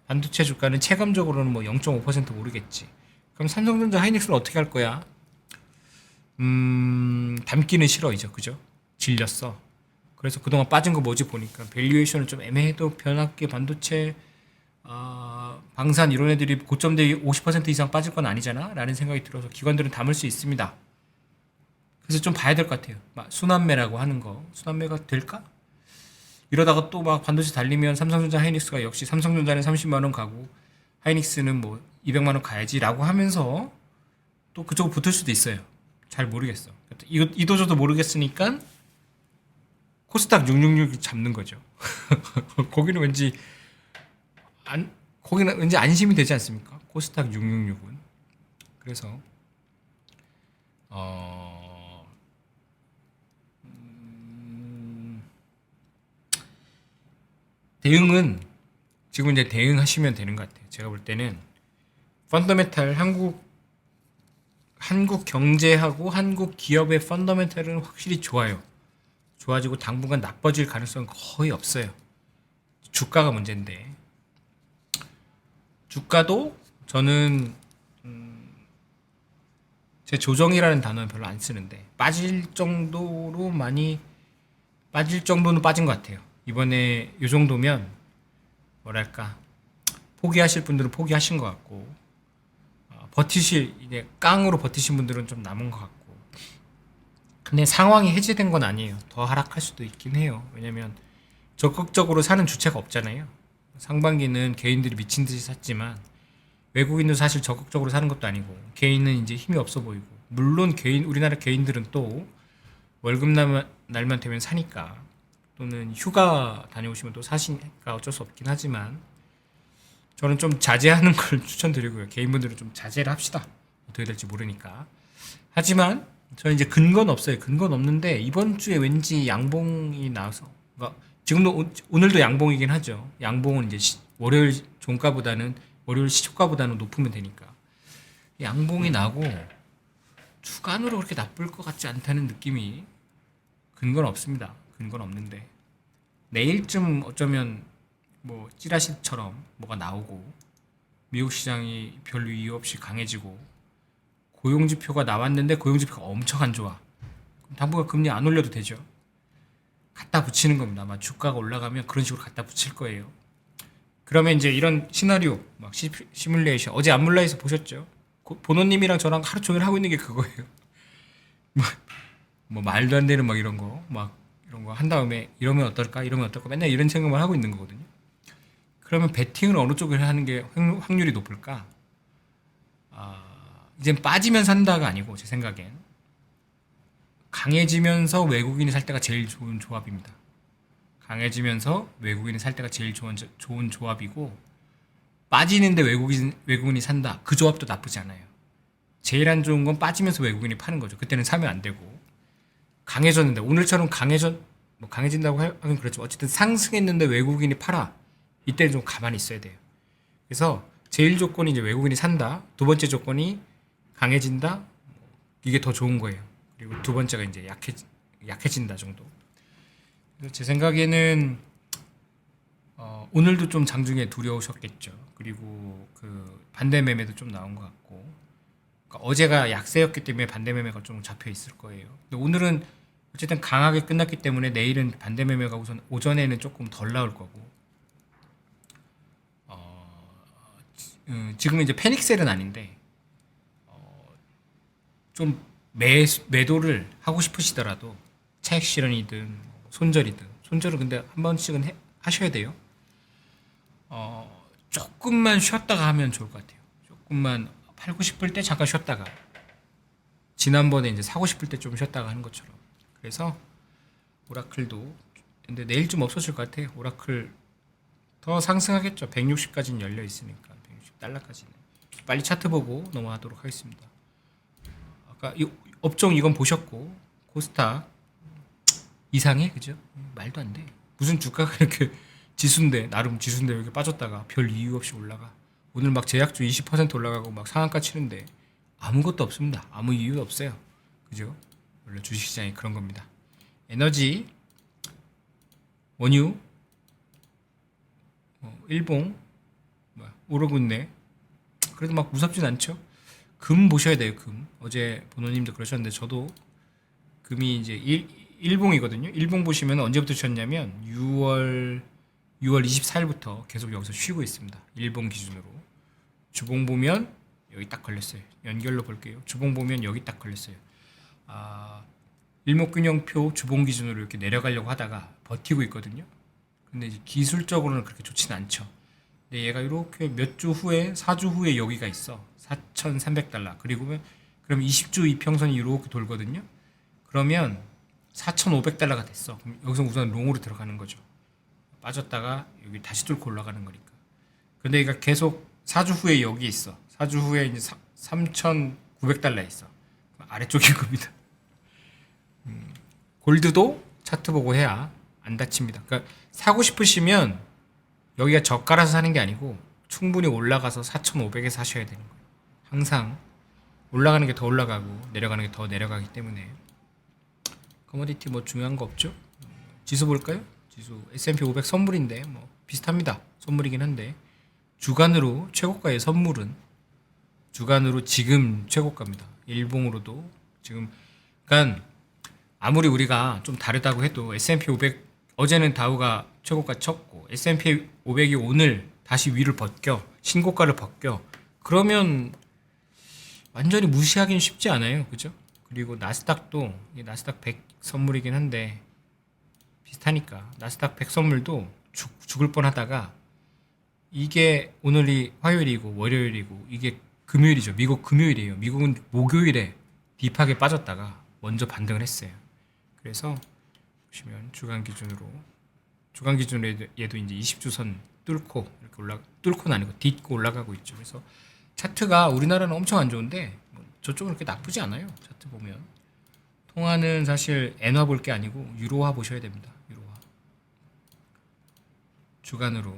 반도체 주가는 체감적으로는 뭐 0.5% 오르겠지. 그럼 삼성전자 하이닉스는 어떻게 할 거야? 담기는 싫어 이제 그죠? 질렸어. 그래서 그동안 빠진 거 뭐지 보니까 밸류에이션은 좀 애매해도 변압기 반도체 방산 이런 애들이 고점 대비 50% 이상 빠질 건 아니잖아 라는 생각이 들어서 기관들은 담을 수 있습니다. 그래서 좀 봐야 될 것 같아요. 순환매라고 하는 거 순환매가 될까? 이러다가 또 막 반도체 달리면 삼성전자 하이닉스가 역시 삼성전자는 30만 원 가고 하이닉스는 뭐 200만 원 가야지라고 하면서 또 그쪽으로 붙을 수도 있어요. 잘 모르겠어. 이도저도 모르겠으니까 코스닥 666 잡는 거죠. 거기는 왠지 거기는 왠지 안심이 되지 않습니까? 코스닥 666은. 그래서 대응은 지금 이제 대응하시면 되는 것 같아요. 제가 볼 때는 펀더멘탈 한국 경제하고 한국 기업의 펀더멘탈은 확실히 좋아요. 좋아지고 당분간 나빠질 가능성은 거의 없어요. 주가가 문제인데 주가도 저는 제 조정이라는 단어는 별로 안 쓰는데 빠질 정도는 빠진 것 같아요. 이번에 이 정도면 뭐랄까 포기하실 분들은 포기하신 것 같고 이제 깡으로 버티신 분들은 좀 남은 것 같고 근데 상황이 해제된 건 아니에요. 더 하락할 수도 있긴 해요. 왜냐면 적극적으로 사는 주체가 없잖아요. 상반기는 개인들이 미친 듯이 샀지만 외국인도 사실 적극적으로 사는 것도 아니고 개인은 이제 힘이 없어 보이고 물론 우리나라 개인들은 또 월급 날만 되면 사니까 또는 휴가 다녀오시면 또 사시니까 어쩔 수 없긴 하지만 저는 좀 자제하는 걸 추천드리고요. 개인분들은 좀 자제를 합시다. 어떻게 될지 모르니까. 하지만 저는 이제 근거는 없어요. 근거는 없는데 이번 주에 왠지 양봉이 나와서 그러니까 지금도 오늘도 양봉이긴 하죠. 양봉은 이제 월요일 종가보다는 월요일 시초가보다는 높으면 되니까 양봉이 나고 주간으로 그렇게 나쁠 것 같지 않다는 느낌이 근거는 없습니다. 근거는 없는데 내일쯤 어쩌면 뭐 찌라시처럼 뭐가 나오고 미국 시장이 별로 이유 없이 강해지고 고용지표가 나왔는데 고용지표가 엄청 안 좋아. 그럼 당분간 금리 안 올려도 되죠. 갖다 붙이는 겁니다. 아마 주가가 올라가면 그런 식으로 갖다 붙일 거예요. 그러면 이제 이런 시나리오 막 시뮬레이션 어제 안물라에서 보셨죠? 보노님이랑 저랑 하루 종일 하고 있는 게 그거예요. 뭐 말도 안 되는 막 이런 거 한 다음에 이러면 어떨까 맨날 이런 생각만 하고 있는 거거든요. 그러면 베팅을 어느 쪽을 하는 게 확률이 높을까? 이젠 빠지면 산다가 아니고 제 생각엔 강해지면서 외국인이 살 때가 제일 좋은 조합입니다. 강해지면서 외국인이 살 때가 제일 좋은 조합이고 빠지는데 외국인이 산다. 그 조합도 나쁘지 않아요. 제일 안 좋은 건 빠지면서 외국인이 파는 거죠. 그때는 사면 안 되고 강해졌는데 오늘처럼 강해진다고 하긴 그렇죠. 어쨌든 상승했는데 외국인이 팔아. 이때는 좀 가만히 있어야 돼요. 그래서 제일 조건이 이제 외국인이 산다. 두 번째 조건이 강해진다. 이게 더 좋은 거예요. 그리고 두 번째가 이제 약해진다 정도. 제 생각에는 오늘도 좀 장중에 두려우셨겠죠. 그리고 그 반대 매매도 좀 나온 것 같고 그러니까 어제가 약세였기 때문에 반대 매매가 좀 잡혀 있을 거예요. 근데 오늘은 어쨌든 강하게 끝났기 때문에 내일은 반대 매매가 우선 오전에는 조금 덜 나올 거고 지금은 이제 패닉셀은 아닌데 좀 매도를 하고 싶으시더라도 차익 실현이든 손절은 근데 한 번씩은 하셔야 돼요. 조금만 쉬었다가 하면 좋을 것 같아요. 조금만 팔고 싶을 때 잠깐 쉬었다가 지난번에 이제 사고 싶을 때 좀 쉬었다가 하는 것처럼. 그래서 오라클도 근데 내일 좀 없어질 것 같아요. 오라클 더 상승하겠죠. 160까지는 열려 있으니까 160달러까지는 빨리 차트 보고 넘어가도록 하겠습니다. 아까 업종 이건 보셨고 코스타 이상해 그죠? 말도 안 돼. 무슨 주가가 이렇게 지수인데 나름 지수인데 이렇게 빠졌다가 별 이유 없이 올라가. 오늘 막 제약주 20% 올라가고 막 상한가 치는데 아무것도 없습니다. 아무 이유도 없어요. 그죠? 원래 주식시장이 그런 겁니다. 에너지, 원유, 일봉, 오르고 있네. 그래도 막 무섭진 않죠. 금 보셔야 돼요. 금. 어제 보노님도 그러셨는데 저도 금이 이제 일봉이거든요. 일봉 보시면 언제부터 쳤냐면 6월 6월 24일부터 계속 여기서 쉬고 있습니다. 일본 기준으로. 주봉 보면 여기 딱 걸렸어요. 연결로 볼게요. 주봉 보면 여기 딱 걸렸어요. 일목균형표 주봉 기준으로 이렇게 내려가려고 하다가 버티고 있거든요. 근데 이제 기술적으로는 그렇게 좋지는 않죠. 근데 얘가 이렇게 몇 주 후에 4주 후에 여기가 있어. 4,300달러. 그리고 그럼 20주 이평선이 이렇게 돌거든요. 그러면 4,500달러가 됐어. 그럼 여기서 우선 롱으로 들어가는 거죠. 빠졌다가 여기 다시 뚫고 올라가는 거니까. 근데 얘가 계속 4주 후에 여기 있어. 4주 후에 이제 3,900달러 있어. 아래쪽일 겁니다. 골드도 차트 보고 해야 안 다칩니다. 그러니까 사고 싶으시면 여기가 저가라서 사는 게 아니고 충분히 올라가서 4,500에 사셔야 되는 거예요. 항상 올라가는 게 더 올라가고 내려가는 게 더 내려가기 때문에. 커머디티 뭐 중요한 거 없죠? 지수 볼까요? 지수 S&P 500 선물인데 뭐 비슷합니다. 선물이긴 한데 주간으로 최고가의 선물은 주간으로 지금 최고가입니다. 일봉으로도 지금. 그러니까 아무리 우리가 좀 다르다고 해도 S&P 500 어제는 다우가 최고가 쳤고 S&P 500이 오늘 다시 위를 벗겨 신고가를 벗겨 그러면 완전히 무시하기는 쉽지 않아요. 그죠? 그리고 나스닥도 나스닥 100 선물이긴 한데 비슷하니까 나스닥 100 선물도 죽을 뻔하다가 이게 오늘이 화요일이고 월요일이고 이게 금요일이죠. 미국 금요일이에요. 미국은 목요일에 딥하게 빠졌다가 먼저 반등을 했어요. 그래서 보시면 주간 기준으로 얘도 이제 20주선 뚫고 이렇게 뚫고는 아니고 딛고 올라가고 있죠. 그래서 차트가 우리나라는 엄청 안 좋은데 저쪽은 그렇게 나쁘지 않아요. 차트 보면 통화는 사실 엔화 볼 게 아니고 유로화 보셔야 됩니다. 유로화 주간으로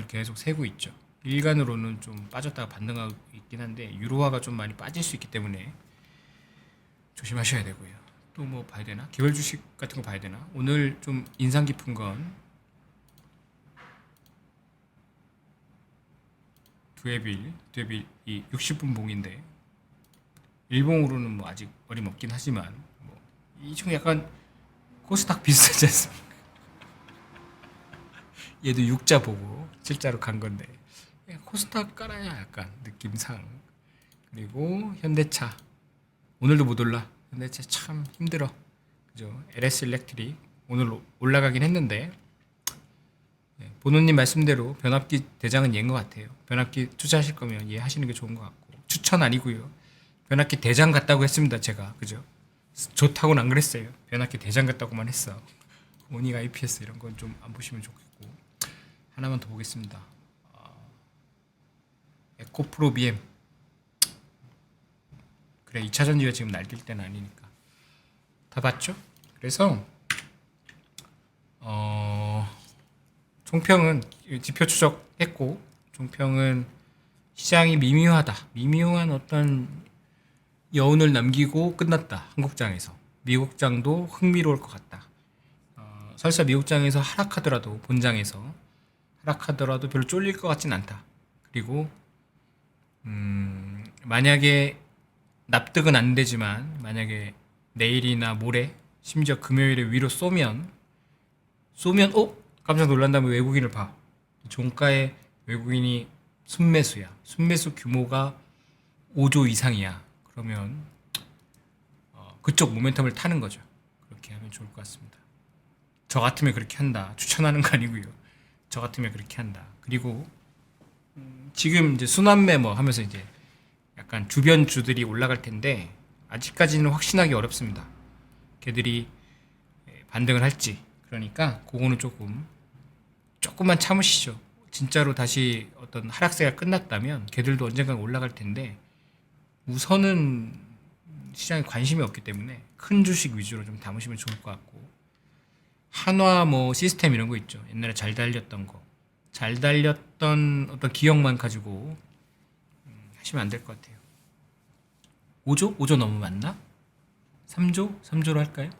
계속 세고 있죠. 일간으로는 좀 빠졌다가 반등하고 있긴 한데 유로화가 좀 많이 빠질 수 있기 때문에 조심하셔야 되고요. 또 뭐 봐야 되나? 개별 주식 같은 거 봐야 되나? 오늘 좀 인상 깊은 건 두에빌 이 60분 봉인데 일봉으로는 뭐 아직 어림없긴 하지만 뭐 이 중에 약간 코스닥 비슷하지 않습니까? 얘도 6자 보고 7자로 간 건데 코스닥 깔아야 약간 느낌상. 그리고 현대차 오늘도 못 올라. 현대차 참 힘들어. 그죠? LS 일렉트릭 오늘 올라가긴 했는데 보노님 말씀대로 변압기 대장은 얘인 것 같아요. 변압기 투자하실 거면 얘 하시는 게 좋은 것 같고 추천 아니고요. 변압기 대장 같다고 했습니다. 제가 그죠? 좋다고는 안 그랬어요. 변압기 대장 같다고만 했어. 모닝 IPS 이런 건 좀 안 보시면 좋겠고 하나만 더 보겠습니다. 에코프로 BM 그래 2차 전지가 지금 날뛸 때는 아니니까 다 봤죠? 그래서 총평은 지표 추적했고 총평은 시장이 미묘한 어떤 여운을 남기고 끝났다. 한국장에서 미국장도 흥미로울 것 같다. 설사 미국장에서 하락하더라도 본장에서 하락하더라도 별로 쫄릴 것 같진 않다. 그리고 만약에 납득은 안 되지만 만약에 내일이나 모레 심지어 금요일에 위로 쏘면 깜짝 놀란 다음에 외국인을 봐. 종가에 외국인이 순매수 규모가 5조 이상이야. 그러면 그쪽 모멘텀을 타는 거죠. 그렇게 하면 좋을 것 같습니다. 저 같으면 그렇게 한다. 추천하는 거 아니고요. 저 같으면 그렇게 한다. 그리고 지금 이제 순환매 뭐 하면서 이제 약간 주변 주들이 올라갈 텐데 아직까지는 확신하기 어렵습니다. 걔들이 반등을 할지. 그러니까 그거는 조금만 참으시죠. 진짜로 다시 어떤 하락세가 끝났다면 걔들도 언젠가 올라갈 텐데 우선은 시장에 관심이 없기 때문에 큰 주식 위주로 좀 담으시면 좋을 것 같고 한화 뭐 시스템 이런 거 있죠. 옛날에 잘 달렸던 어떤 기억만 가지고 하시면 안 될 것 같아요. 5조? 5조 너무 많나? 3조? 3조로 할까요?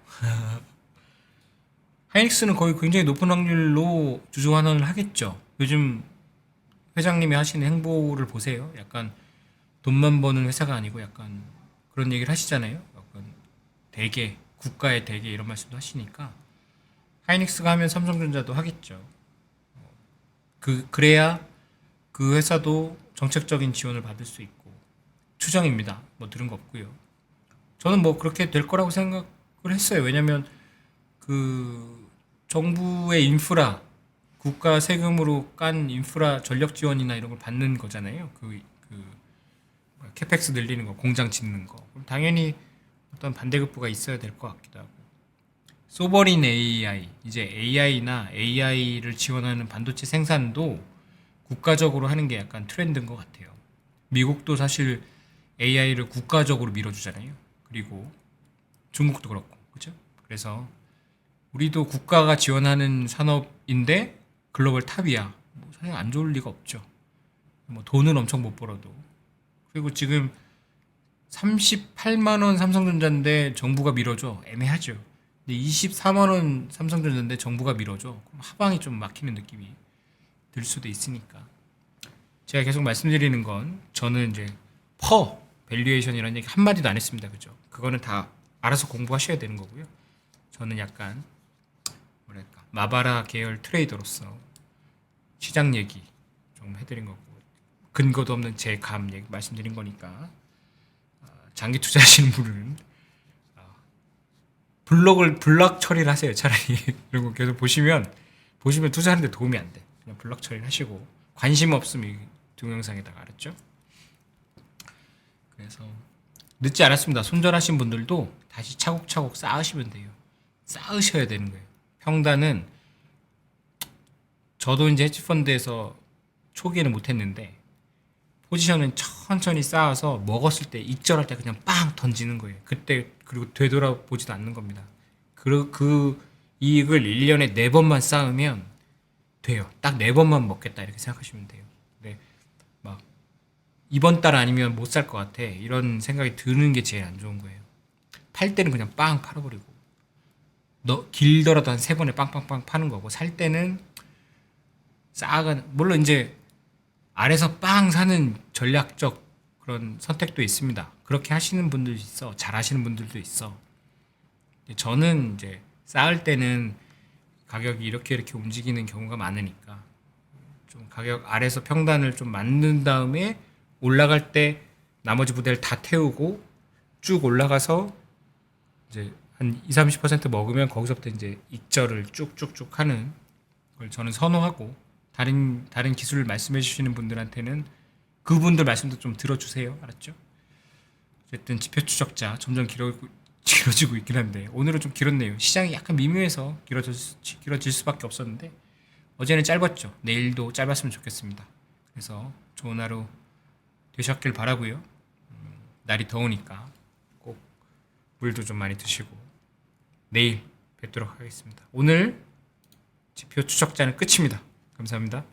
하이닉스는 거의 굉장히 높은 확률로 주주 환원을 하겠죠. 요즘 회장님이 하시는 행보를 보세요. 약간 돈만 버는 회사가 아니고 약간 그런 얘기를 하시잖아요. 약간 대개, 국가의 대개 이런 말씀도 하시니까 하이닉스가 하면 삼성전자도 하겠죠. 그래야 그 회사도 정책적인 지원을 받을 수 있고 추정입니다. 뭐 들은 거 없고요. 저는 뭐 그렇게 될 거라고 생각을 했어요. 왜냐면 그 정부의 인프라 국가 세금으로 깐 인프라 전력 지원이나 이런 걸 받는 거잖아요. 캐펙스 늘리는 거, 공장 짓는 거. 그럼 당연히 어떤 반대급부가 있어야 될 것 같기도 하고. 소버린 AI, 이제 AI나 AI를 지원하는 반도체 생산도 국가적으로 하는 게 약간 트렌드인 것 같아요. 미국도 사실 AI를 국가적으로 밀어주잖아요. 그리고 중국도 그렇고, 그죠? 그래서 우리도 국가가 지원하는 산업인데 글로벌 탑이야. 뭐 사실 안 좋을 리가 없죠. 뭐 돈은 엄청 못 벌어도. 그리고 지금 38만 원 삼성전자인데 정부가 밀어줘. 애매하죠. 근데 24만 원 삼성전자인데 정부가 밀어줘. 그럼 하방이 좀 막히는 느낌이 들 수도 있으니까. 제가 계속 말씀드리는 건 저는 이제 퍼 밸류에이션이라는 얘기 한마디도 안 했습니다. 그죠? 그거는 다 알아서 공부하셔야 되는 거고요. 저는 약간 뭐랄까 마바라 계열 트레이더로서 시장 얘기 좀 해드린 거고 근거도 없는 제 감 얘기 말씀드린 거니까 장기 투자하시는 분은 블럭 처리를 하세요. 차라리 이런 거 계속 보시면 투자하는데 도움이 안 돼. 그냥 블럭 처리를 하시고 관심 없으면 이 동영상에다가 알았죠? 그래서 늦지 않았습니다. 손절하신 분들도 다시 차곡차곡 쌓으시면 돼요. 쌓으셔야 되는 거예요. 평단은 저도 이제 헤지펀드에서 초기에는 못했는데 포지션은 천천히 쌓아서 먹었을 때 익절할 때 그냥 빵 던지는 거예요. 그때 그리고 되돌아보지도 않는 겁니다. 그 이익을 1년에 4번만 쌓으면 돼요. 딱 4번만 먹겠다 이렇게 생각하시면 돼요. 근데 막 이번 달 아니면 못 살 것 같아 이런 생각이 드는 게 제일 안 좋은 거예요. 팔 때는 그냥 빵 팔아버리고 길더라도 한 3번에 빵빵빵 파는 거고 살 때는 쌓아가는 물론 이제 아래서 빵 사는 전략적 그런 선택도 있습니다. 그렇게 하시는 분들도 있어. 잘 하시는 분들도 있어. 저는 이제 쌓을 때는 가격이 이렇게 움직이는 경우가 많으니까 좀 가격 아래서 평단을 좀 만든 다음에 올라갈 때 나머지 부대를 다 태우고 쭉 올라가서 이제 한 20-30% 먹으면 거기서부터 이제 익절을 쭉쭉쭉 하는 걸 저는 선호하고 다른 기술을 말씀해 주시는 분들한테는 그분들 말씀도 좀 들어주세요. 알았죠? 어쨌든 지표 추적자 점점 길어지고 있긴 한데 오늘은 좀 길었네요. 시장이 약간 미묘해서 길어질 수밖에 없었는데 어제는 짧았죠. 내일도 짧았으면 좋겠습니다. 그래서 좋은 하루 되셨길 바라고요. 날이 더우니까 꼭 물도 좀 많이 드시고 내일 뵙도록 하겠습니다. 오늘 지표 추적자는 끝입니다. 감사합니다.